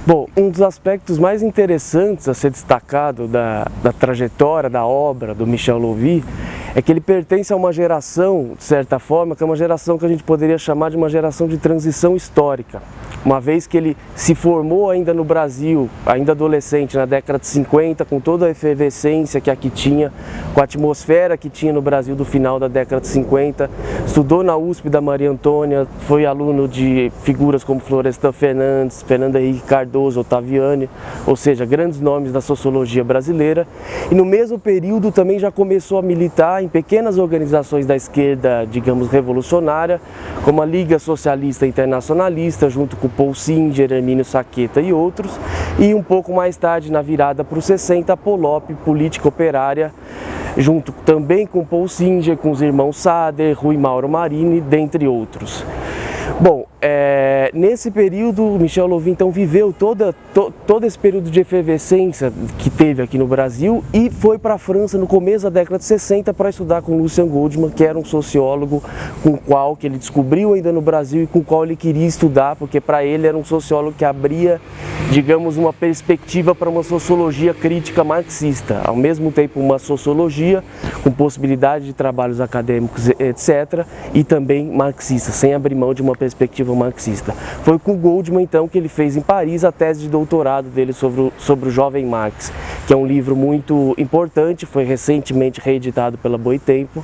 Bom, um dos aspectos mais interessantes a ser destacado da trajetória, da obra do Michel Louvi, é que ele pertence a uma geração, de certa forma, que é uma geração que a gente poderia chamar de uma geração de transição histórica. Uma vez que ele se formou ainda no Brasil, ainda adolescente, na década de 50, com toda a efervescência que aqui tinha, com a atmosfera que tinha no Brasil do final da década de 50, estudou na USP da Maria Antônia, foi aluno de figuras como Florestan Fernandes, Fernando Henrique Cardoso, Ottaviani, ou seja, grandes nomes da sociologia brasileira, e no mesmo período também já começou a militar em pequenas organizações da esquerda, digamos, revolucionária, como a Liga Socialista Internacionalista, junto com Paul Singer, Hermínio Saqueta e outros, e um pouco mais tarde, na virada para os 60, a Polop, política operária, junto também com Paul Singer, com os irmãos Sader, Rui Mauro Marini, dentre outros. Bom, nesse período, Michel Louvi então viveu todo esse período de efervescência que teve aqui no Brasil e foi para a França no começo da década de 60 para estudar com Lucien Goldman, que era um sociólogo com o qual que ele descobriu ainda no Brasil e com o qual ele queria estudar, porque para ele era um sociólogo que abria, digamos, uma perspectiva para uma sociologia crítica marxista, ao mesmo tempo uma sociologia com possibilidade de trabalhos acadêmicos, etc., e também marxista, sem abrir mão de uma perspectiva marxista. Foi com Goldman, então, que ele fez em Paris a tese de doutorado dele sobre o Jovem Marx, que é um livro muito importante, foi recentemente reeditado pela Boitempo,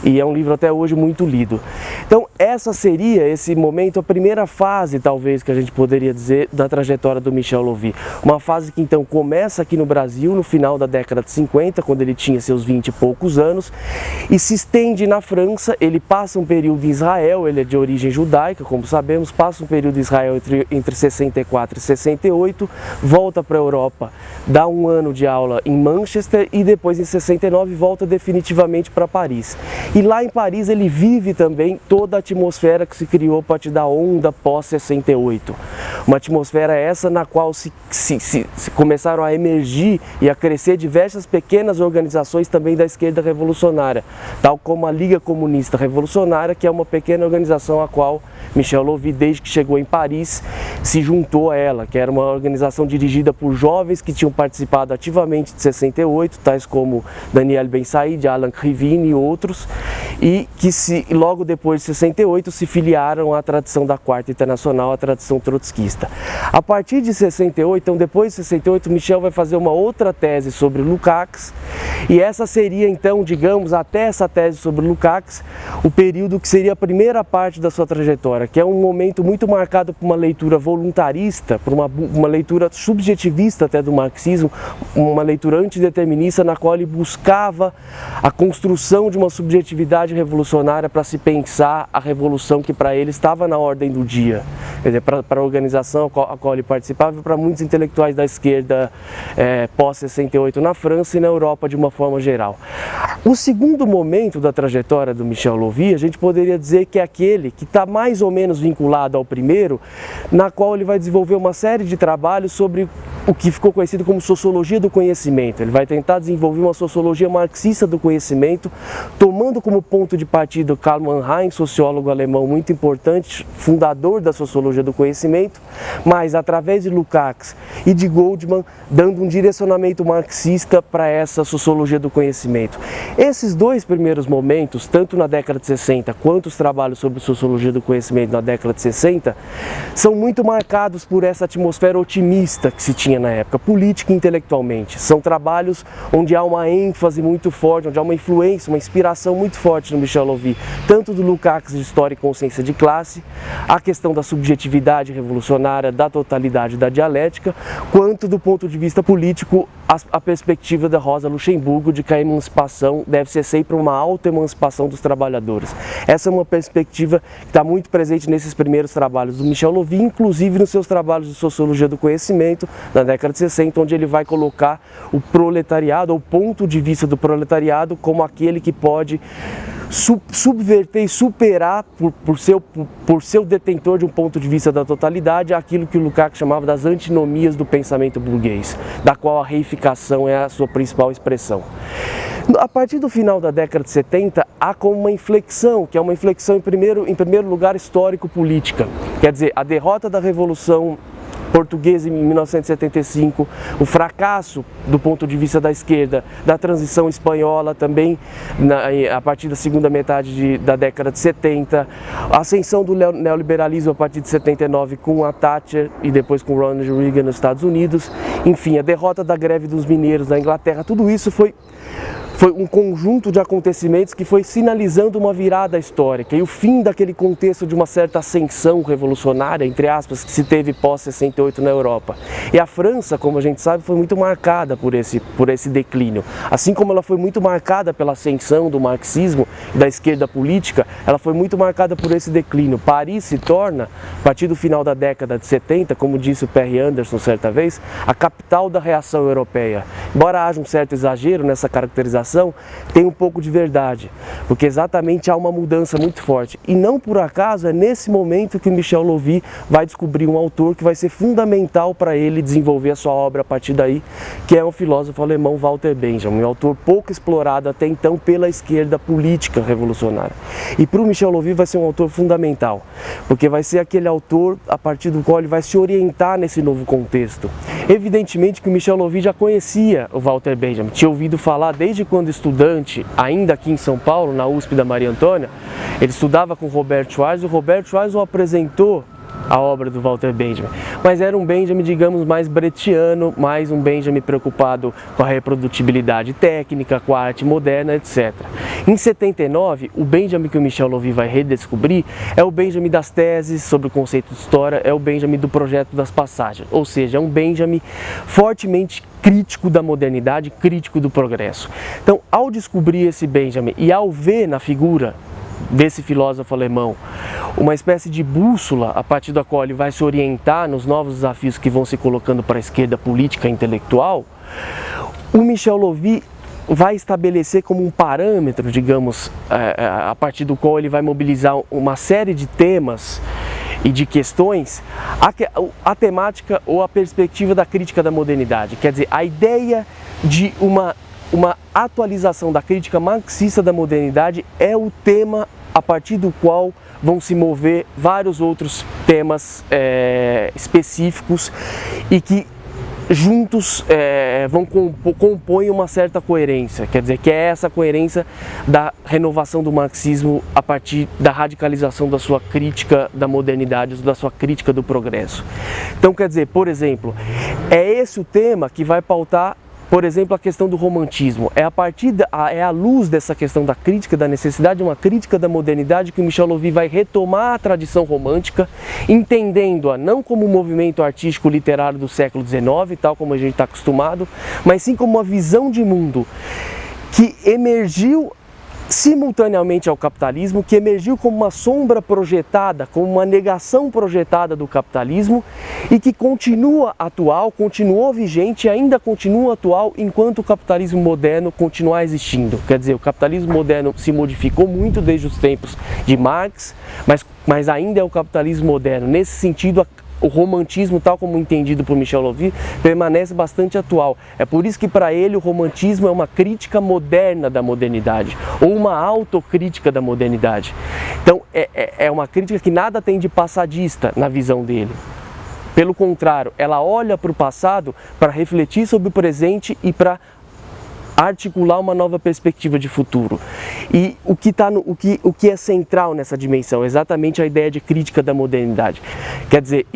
e é um livro até hoje muito lido. Então, essa seria, esse momento, a primeira fase, talvez, que a gente poderia dizer, da trajetória do Michel Louvi. Uma fase que, então, começa aqui no Brasil, no final da década de 50, quando ele tinha seus 20 e poucos anos, e se estende na França. Ele passa um período em Israel, ele é de origem judaica, como sabemos, passa um período em Israel entre 64 e 68, volta para a Europa, dá um ano de aula em Manchester e depois, em 69, volta definitivamente para Paris. E lá em Paris ele vive também toda a atmosfera que se criou a partir da onda pós-68. Uma atmosfera essa na qual se começaram a emergir e a crescer diversas pequenas organizações também da esquerda revolucionária, tal como a Liga Comunista Revolucionária, que é uma pequena organização a qual Michel Louvi, desde que chegou em Paris, se juntou a ela, que era uma organização dirigida por jovens que tinham participado ativamente de 68, tais como Daniel Ben Said, Alan Krivine e outros, e que logo depois de 68 se filiaram à tradição da Quarta Internacional, à tradição trotskista. A partir de 68, então depois de 68, Michel vai fazer uma outra tese sobre Lukács, e essa seria então, digamos, até essa tese sobre Lukács, o período que seria a primeira parte da sua trajetória, que é um momento muito marcado por uma leitura voluntarista, por uma leitura subjetivista até do marxismo, uma leitura antideterminista na qual ele buscava a construção de uma subjetividade revolucionária para se pensar a revolução que para ele estava na ordem do dia. Quer dizer, para a organização a qual ele participava e para muitos intelectuais da esquerda pós-68 na França e na Europa de uma forma geral. O segundo momento da trajetória do Michel Louvi, a gente poderia dizer que é aquele que está mais ou menos vinculado ao primeiro, na qual ele vai desenvolver uma série de trabalhos sobre o que ficou conhecido como sociologia do conhecimento. Ele vai tentar desenvolver uma sociologia marxista do conhecimento, tomando como ponto de partida Karl Mannheim, sociólogo alemão muito importante, fundador da sociologia do conhecimento, mas através de Lukács e de Goldman, dando um direcionamento marxista para essa sociologia do conhecimento. Esses dois primeiros momentos, tanto na década de 60 quanto os trabalhos sobre sociologia do conhecimento na década de 60, são muito marcados por essa atmosfera otimista que se tinha na época, política e intelectualmente. São trabalhos onde há uma ênfase muito forte, onde há uma influência, uma inspiração muito forte no Michel Louvi, tanto do Lukács de História e Consciência de Classe, a questão da subjetividade revolucionária, da totalidade da dialética, quanto do ponto de vista político, a perspectiva da Rosa Luxemburgo de que a emancipação deve ser sempre uma autoemancipação dos trabalhadores. Essa é uma perspectiva que está muito presente nesses primeiros trabalhos do Michel Louvi, inclusive nos seus trabalhos de sociologia do conhecimento, na década de 60, onde ele vai colocar o proletariado, ou o ponto de vista do proletariado, como aquele que pode subverter e superar por seu detentor de um ponto de vista da totalidade aquilo que o Lukács chamava das antinomias do pensamento burguês, da qual a reificação é a sua principal expressão. A partir do final da década de 70, há como uma inflexão, que é uma inflexão em primeiro lugar histórico-política. Quer dizer, a derrota da Revolução portuguesa em 1975, o fracasso do ponto de vista da esquerda da transição espanhola também a partir da segunda metade da década de 70, a ascensão do neoliberalismo a partir de 79 com a Thatcher e depois com Ronald Reagan nos Estados Unidos, enfim, a derrota da greve dos mineiros na Inglaterra, tudo isso foi um conjunto de acontecimentos que foi sinalizando uma virada histórica e o fim daquele contexto de uma certa ascensão revolucionária, entre aspas, que se teve pós-68 na Europa. E a França, como a gente sabe, foi muito marcada por esse declínio. Assim como ela foi muito marcada pela ascensão do marxismo e da esquerda política, ela foi muito marcada por esse declínio. Paris se torna, a partir do final da década de 70, como disse o Perry Anderson certa vez, a capital da reação europeia. Embora haja um certo exagero nessa caracterização, tem um pouco de verdade, porque exatamente há uma mudança muito forte. E não por acaso é nesse momento que Michel Louvi vai descobrir um autor que vai ser fundamental para ele desenvolver a sua obra a partir daí, que é o filósofo alemão Walter Benjamin, um autor pouco explorado até então pela esquerda política revolucionária. E para o Michel Louvi vai ser um autor fundamental, porque vai ser aquele autor a partir do qual ele vai se orientar nesse novo contexto. Evidentemente que o Michel Louvi já conhecia o Walter Benjamin, tinha ouvido falar desde quando estudante, ainda aqui em São Paulo, na USP da Maria Antônia, ele estudava com Robert Schwarz, o Robert Schwarz o apresentou a obra do Walter Benjamin, mas era um Benjamin, digamos, mais brechtiano, mais um Benjamin preocupado com a reprodutibilidade técnica, com a arte moderna, etc. Em 79, o Benjamin que o Michel Louvi vai redescobrir é o Benjamin das teses sobre o conceito de história, é o Benjamin do projeto das passagens, ou seja, é um Benjamin fortemente crítico da modernidade, crítico do progresso. Então, ao descobrir esse Benjamin e ao ver na figura desse filósofo alemão uma espécie de bússola a partir da qual ele vai se orientar nos novos desafios que vão se colocando para a esquerda política e intelectual, o Michel Louvi vai estabelecer como um parâmetro, digamos, a partir do qual ele vai mobilizar uma série de temas e de questões, a temática ou a perspectiva da crítica da modernidade. Quer dizer, a ideia de uma atualização da crítica marxista da modernidade é o tema a partir do qual vão se mover vários outros temas específicos e que juntos compõem uma certa coerência, quer dizer, que é essa coerência da renovação do marxismo a partir da radicalização da sua crítica da modernidade, da sua crítica do progresso. Então, quer dizer, por exemplo, é esse o tema que vai pautar, por exemplo, a questão do romantismo. É à luz dessa questão da crítica, da necessidade de uma crítica da modernidade que o Michel Louvi vai retomar a tradição romântica, entendendo-a não como um movimento artístico literário do século XIX, tal como a gente está acostumado, mas sim como uma visão de mundo que emergiu simultaneamente ao capitalismo, que emergiu como uma sombra projetada, como uma negação projetada do capitalismo e que continua atual, continuou vigente e ainda continua atual enquanto o capitalismo moderno continuar existindo. Quer dizer, o capitalismo moderno se modificou muito desde os tempos de Marx, mas ainda é o capitalismo moderno. Nesse sentido, o romantismo, tal como entendido por Michel Louvi, permanece bastante atual. É por isso que para ele o romantismo é uma crítica moderna da modernidade, ou uma autocrítica da modernidade. Então é uma crítica que nada tem de passadista na visão dele. Pelo contrário, ela olha para o passado para refletir sobre o presente e para articular uma nova perspectiva de futuro. E o que é central nessa dimensão é exatamente a ideia de crítica da modernidade. Quer dizer,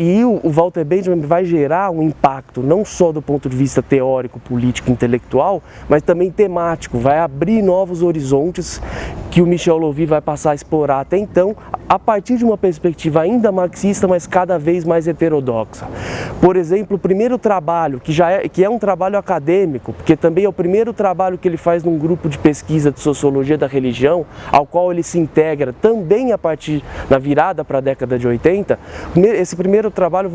o Walter Benjamin vai gerar um impacto não só do ponto de vista teórico, político, intelectual, mas também temático, vai abrir novos horizontes que o Michel Louvi vai passar a explorar até então, a partir de uma perspectiva ainda marxista, mas cada vez mais heterodoxa. Por exemplo, o primeiro trabalho, que é um trabalho acadêmico, porque também é o primeiro trabalho que ele faz num grupo de pesquisa de sociologia da religião, ao qual ele se integra também a partir da virada para a década de 80, esse primeiro trabalho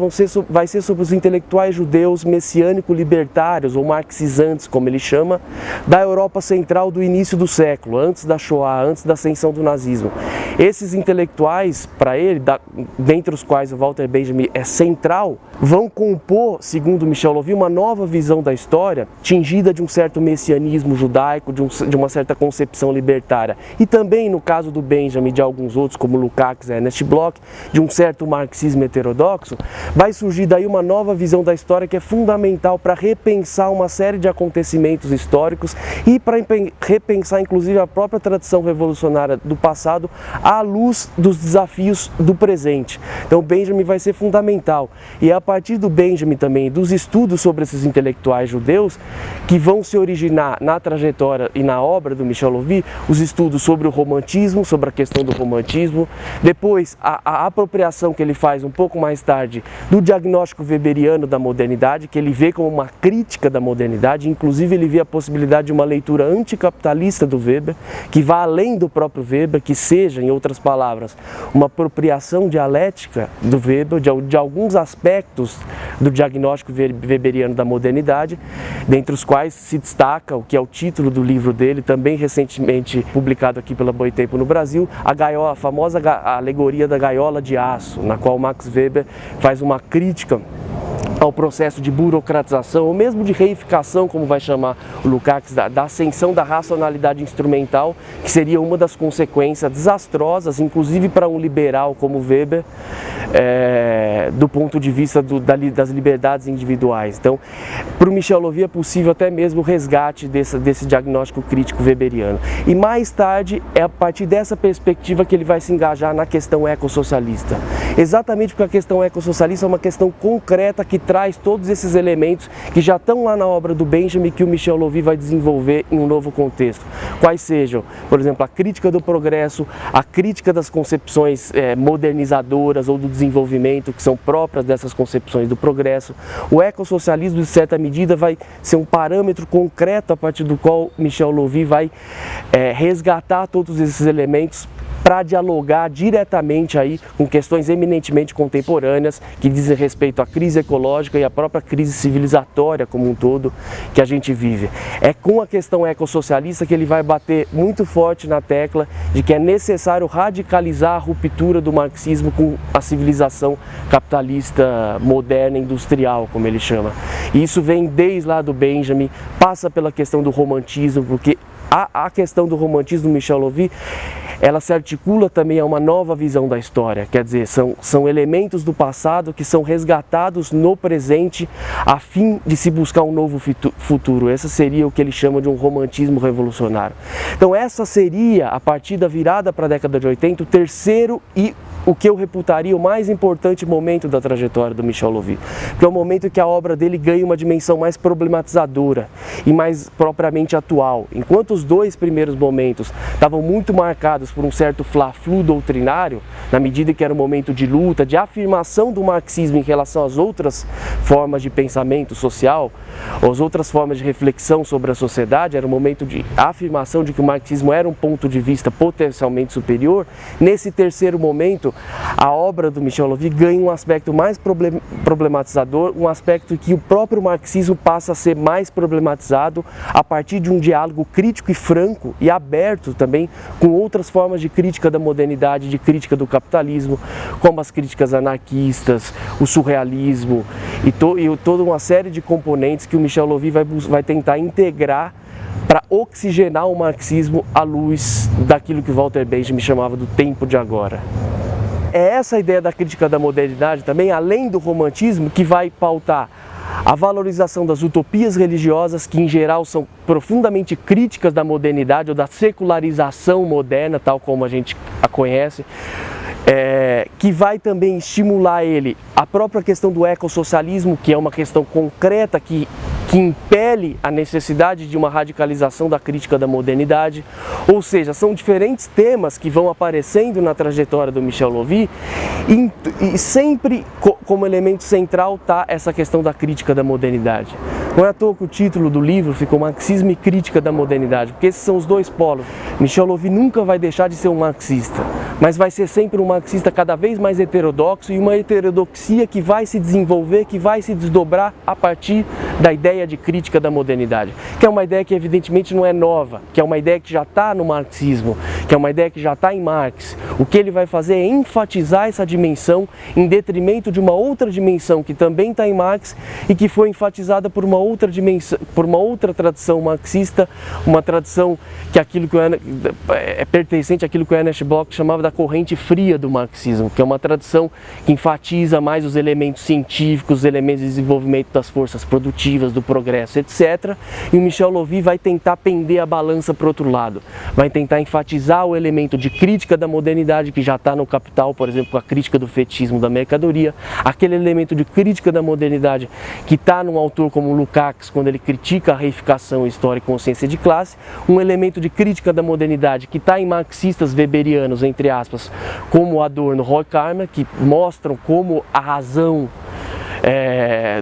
vai ser sobre os intelectuais judeus messiânico-libertários, ou marxizantes, como ele chama, da Europa Central do início do século, antes da Shoah, antes da ascensão do nazismo. Esses intelectuais, para ele, dentre os quais o Walter Benjamin é central, vão compor, segundo Michel Louvi, uma nova visão da história, tingida de um certo messianismo messianismo judaico, de uma certa concepção libertária. E também, no caso do Benjamin e de alguns outros, como Lukács e Ernest Bloch, de um certo marxismo heterodoxo, vai surgir daí uma nova visão da história que é fundamental para repensar uma série de acontecimentos históricos e para repensar, inclusive, a própria tradição revolucionária do passado à luz dos desafios do presente. Então, Benjamin vai ser fundamental. E é a partir do Benjamin também, dos estudos sobre esses intelectuais judeus, que vão se originar na trajetória e na obra do Michel Louvi, os estudos sobre o romantismo, sobre a questão do romantismo, depois a apropriação que ele faz um pouco mais tarde do diagnóstico weberiano da modernidade, que ele vê como uma crítica da modernidade, inclusive ele vê a possibilidade de uma leitura anticapitalista do Weber, que vá além do próprio Weber, que seja, em outras palavras, uma apropriação dialética do Weber, de alguns aspectos do diagnóstico weberiano da modernidade, dentre os quais se destaca, o que é o título do livro dele, também recentemente publicado aqui pela Boitempo no Brasil, a famosa alegoria da gaiola de aço, na qual Max Weber faz uma crítica ao processo de burocratização, ou mesmo de reificação, como vai chamar o Lukács, da ascensão da racionalidade instrumental, que seria uma das consequências desastrosas, inclusive para um liberal como Weber, do ponto de vista das liberdades individuais. Então, para o Michel Louvi é possível até mesmo o resgate desse diagnóstico crítico weberiano. E mais tarde, é a partir dessa perspectiva que ele vai se engajar na questão ecossocialista. Exatamente porque a questão ecossocialista é uma questão concreta que traz todos esses elementos que já estão lá na obra do Benjamin, que o Michel Louvi vai desenvolver em um novo contexto. Quais sejam, por exemplo, a crítica do progresso, a crítica das concepções modernizadoras ou do desenvolvimento, que são próprias dessas concepções do progresso. O ecossocialismo, de certa medida, vai ser um parâmetro concreto a partir do qual Michel Louvi vai resgatar todos esses elementos para dialogar diretamente aí com questões eminentemente contemporâneas que dizem respeito à crise ecológica e à própria crise civilizatória como um todo que a gente vive. É com a questão ecossocialista que ele vai bater muito forte na tecla de que é necessário radicalizar a ruptura do marxismo com a civilização capitalista moderna, industrial, como ele chama. E isso vem desde lá do Benjamin, passa pela questão do romantismo, porque a questão do romantismo do Michel Louvi, ela se articula também a uma nova visão da história, quer dizer, são elementos do passado que são resgatados no presente a fim de se buscar um novo futuro. Esse seria o que ele chama de um romantismo revolucionário. Então essa seria, a partir da virada para a década de 80, o terceiro e o que eu reputaria o mais importante momento da trajetória do Michel Louvi, que é o momento em que a obra dele ganha uma dimensão mais problematizadora e mais propriamente atual. Enquanto os dois primeiros momentos estavam muito marcados por um certo fla-flu doutrinário, na medida que era um momento de luta, de afirmação do marxismo em relação às outras formas de pensamento social, as outras formas de reflexão sobre a sociedade, era um momento de afirmação de que o marxismo era um ponto de vista potencialmente superior. Nesse terceiro momento, a obra do Michel Louvi ganha um aspecto mais problematizador, um aspecto que o próprio marxismo passa a ser mais problematizado a partir de um diálogo crítico e franco e aberto também com outras formas de crítica da modernidade, de crítica do capitalismo, como as críticas anarquistas, o surrealismo e toda uma série de componentes que o Michel Louvi vai tentar integrar para oxigenar o marxismo à luz daquilo que Walter Benjamin chamava do tempo de agora. É essa ideia da crítica da modernidade também, além do romantismo, que vai pautar a valorização das utopias religiosas, que em geral são profundamente críticas da modernidade ou da secularização moderna, tal como a gente a conhece, que vai também estimular ele a própria questão do ecossocialismo, que é uma questão concreta que impele a necessidade de uma radicalização da crítica da modernidade. Ou seja, são diferentes temas que vão aparecendo na trajetória do Michel Louvi e sempre como elemento central está essa questão da crítica da modernidade. Não é à toa que o título do livro ficou Marxismo e Crítica da Modernidade, porque esses são os dois polos. Michel Louvi nunca vai deixar de ser um marxista, mas vai ser sempre um marxista cada vez mais heterodoxo e uma heterodoxia que vai se desenvolver, que vai se desdobrar a partir da ideia de crítica da modernidade, que é uma ideia que evidentemente não é nova, que é uma ideia que já está no marxismo, que é uma ideia que já está em Marx, o que ele vai fazer é enfatizar essa dimensão em detrimento de uma outra dimensão que também está em Marx e que foi enfatizada por uma outra dimensão, por uma outra tradição marxista, uma tradição que é pertencente àquilo que o Ernest Bloch chamava da corrente fria do marxismo, que é uma tradição que enfatiza mais os elementos científicos, os elementos de desenvolvimento das forças produtivas, do progresso, etc. E o Michel Louvi vai tentar pender a balança para o outro lado, vai tentar enfatizar o elemento de crítica da modernidade que já está no Capital, por exemplo, com a crítica do fetichismo da mercadoria, aquele elemento de crítica da modernidade que está num autor como Lukács, quando ele critica a reificação, história e consciência de classe, um elemento de crítica da modernidade que está em marxistas weberianos, entre aspas, como Adorno, Horkheimer, que mostram como a razão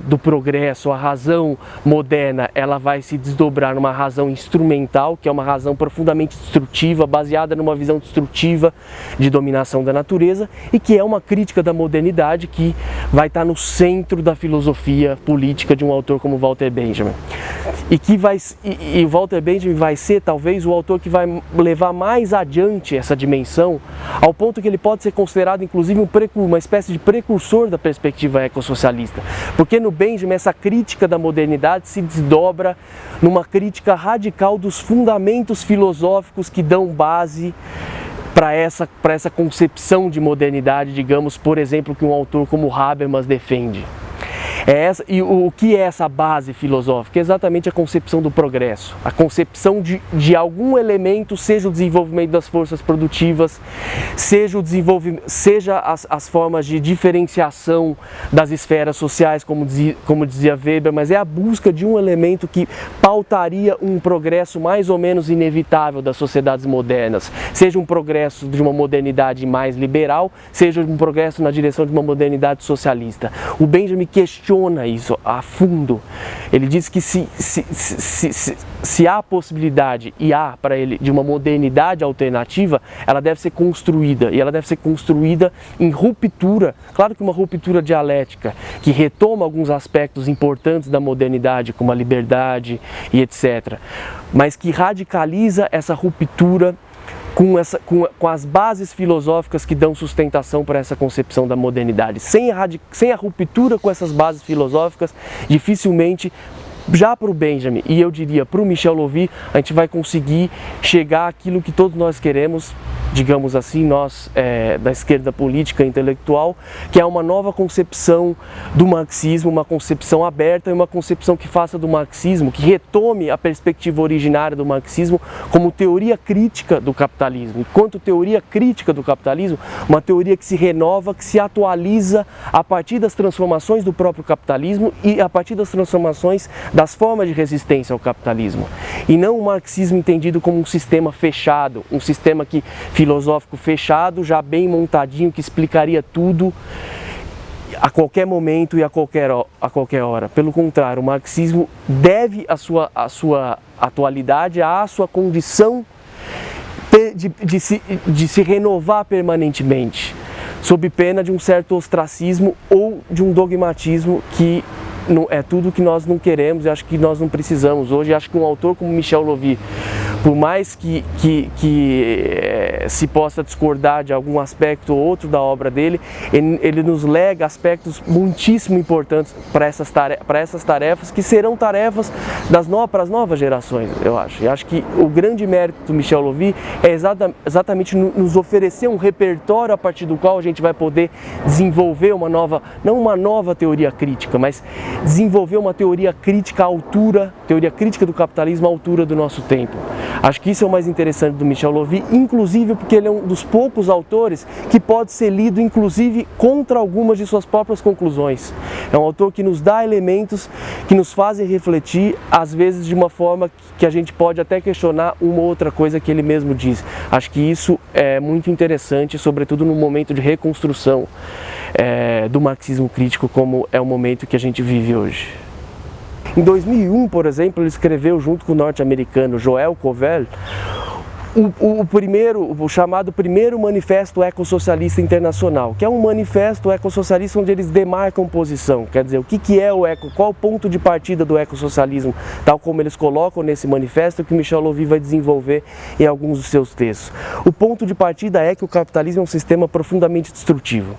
do progresso, a razão moderna, ela vai se desdobrar numa razão instrumental, que é uma razão profundamente destrutiva, baseada numa visão destrutiva de dominação da natureza, e que é uma crítica da modernidade que vai estar no centro da filosofia política de um autor como Walter Benjamin. E Walter Benjamin vai ser talvez o autor que vai levar mais adiante essa dimensão, ao ponto que ele pode ser considerado inclusive uma espécie de precursor da perspectiva ecossocialista. Porque no Benjamin essa crítica da modernidade se desdobra numa crítica radical dos fundamentos filosóficos que dão base para essa concepção de modernidade, digamos, por exemplo, que um autor como Habermas defende. E o que é essa base filosófica? É exatamente a concepção do progresso, a concepção de algum elemento, seja o desenvolvimento das forças produtivas, seja as formas de diferenciação das esferas sociais, como dizia Weber, mas é a busca de um elemento que pautaria um progresso mais ou menos inevitável das sociedades modernas, seja um progresso de uma modernidade mais liberal, seja um progresso na direção de uma modernidade socialista. O Benjamin questiona isso a fundo. Ele diz que se há possibilidade, e há para ele, de uma modernidade alternativa, ela deve ser construída, e ela deve ser construída em ruptura, claro que uma ruptura dialética, que retoma alguns aspectos importantes da modernidade, como a liberdade e etc., mas que radicaliza essa ruptura com as bases filosóficas que dão sustentação para essa concepção da modernidade. Sem a ruptura com essas bases filosóficas, dificilmente, já para o Benjamin e eu diria para o Michel Louvi, a gente vai conseguir chegar àquilo que todos nós queremos, digamos assim, nós da esquerda política e intelectual, que é uma nova concepção do marxismo, uma concepção aberta e uma concepção que faça do marxismo, que retome a perspectiva originária do marxismo como teoria crítica do capitalismo. Enquanto teoria crítica do capitalismo, uma teoria que se renova, que se atualiza a partir das transformações do próprio capitalismo e a partir das transformações das formas de resistência ao capitalismo. E não o marxismo entendido como um sistema fechado, um sistema filosófico fechado, já bem montadinho, que explicaria tudo a qualquer momento e a qualquer hora. Pelo contrário, o marxismo deve a sua atualidade à sua condição de se renovar permanentemente, sob pena de um certo ostracismo ou de um dogmatismo que é tudo que nós não queremos e acho que nós não precisamos hoje. Acho que um autor como Michel Louvi, por mais que se possa discordar de algum aspecto ou outro da obra dele, ele nos lega aspectos muitíssimo importantes para essas tarefas, que serão tarefas para as novas gerações, eu acho. E acho que o grande mérito do Michel Louvi é exatamente nos oferecer um repertório a partir do qual a gente vai poder desenvolver não uma nova teoria crítica, mas desenvolver uma teoria crítica à altura, teoria crítica do capitalismo à altura do nosso tempo. Acho que isso é o mais interessante do Michel Louvi, inclusive porque ele é um dos poucos autores que pode ser lido, inclusive, contra algumas de suas próprias conclusões. É um autor que nos dá elementos que nos fazem refletir, às vezes de uma forma que a gente pode até questionar uma ou outra coisa que ele mesmo diz. Acho que isso é muito interessante, sobretudo no momento de reconstrução do marxismo crítico, como é o momento que a gente vive hoje. Em 2001, por exemplo, ele escreveu junto com o norte-americano Joel Covel o chamado primeiro Manifesto Ecossocialista Internacional, que é um manifesto ecossocialista onde eles demarcam posição, quer dizer, o que é o eco, qual o ponto de partida do ecossocialismo, tal como eles colocam nesse manifesto, que Michel Louvi vai desenvolver em alguns dos seus textos. O ponto de partida é que o capitalismo é um sistema profundamente destrutivo.